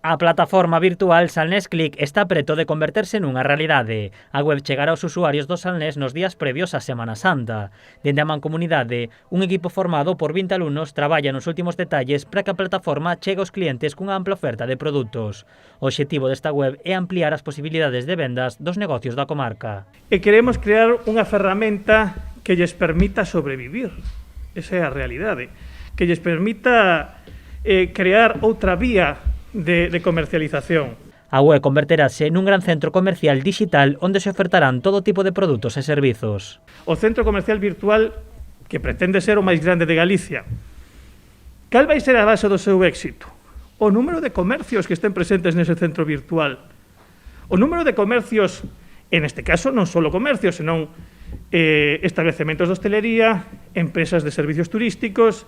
A plataforma virtual Salnés Click está preto de converterse nunha realidade. A web chegará aos usuarios do Salnés nos días previos á Semana Santa. Dende a Mancomunidade, un equipo formado por 20 alumnos traballa nos últimos detalles para que a plataforma chegue aos clientes cunha ampla oferta de produtos. O obxectivo desta web é ampliar as posibilidades de vendas dos negocios da comarca. E queremos crear unha ferramenta que lles permita sobrevivir. Esa é a realidade. Que lles permita crear outra vía de comercialización. A web converterase nun gran centro comercial digital onde se ofertarán todo tipo de produtos e servizos. O centro comercial virtual que pretende ser o máis grande de Galicia. Cal vai ser a base do seu éxito? O número de comercios que estén presentes nese centro virtual. O número de comercios, en este caso non só comercios, senón establecementos de hostelería, empresas de servicios turísticos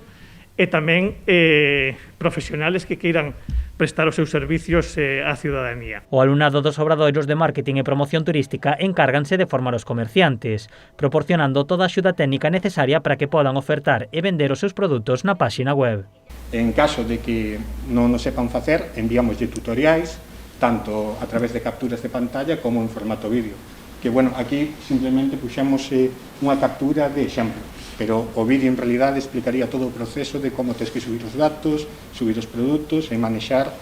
e tamén profesionales que queiran prestar os seus servicios á ciudadanía. O alumnado dos obradoiros de marketing e promoción turística encárganse de formar os comerciantes, proporcionando toda a axuda técnica necesaria para que podan ofertar e vender os seus produtos na páxina web. En caso de que non o sepan facer, enviámoslle tutoriais, tanto a través de capturas de pantalla como en formato vídeo. Que, bueno, aquí simplemente puxemos unha captura de exemplo, pero o vídeo en realidade explicaría todo o proceso de como tens que subir os datos, subir os produtos e manexar,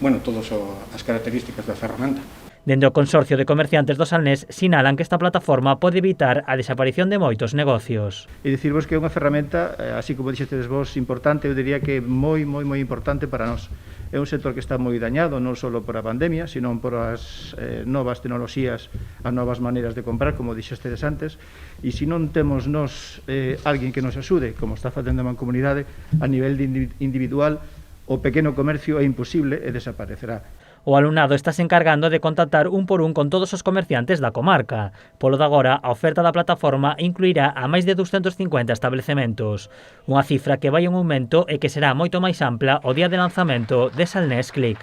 bueno, todas as características da ferramenta. Dende o Consorcio de Comerciantes do Salnés sinalan que esta plataforma pode evitar a desaparición de moitos negocios. E dicirvos que é unha ferramenta, así como dixetes vos, importante, eu diría que moi importante para nós. É un sector que está moi dañado, non só por a pandemia, sino por as novas tecnoloxías, as novas maneiras de comprar, como dixestedes antes, e se non temos nós alguén que nos axude, como está facendo a Mancomunidade, a nivel individual, o pequeno comercio é imposible e desaparecerá. O alumnado estáse encargando de contactar un por un con todos os comerciantes da comarca. Polo de agora, a oferta da plataforma incluirá a máis de 250 establecementos. Unha cifra que vai en aumento e que será moito máis ampla o día de lanzamento de Salnés Click.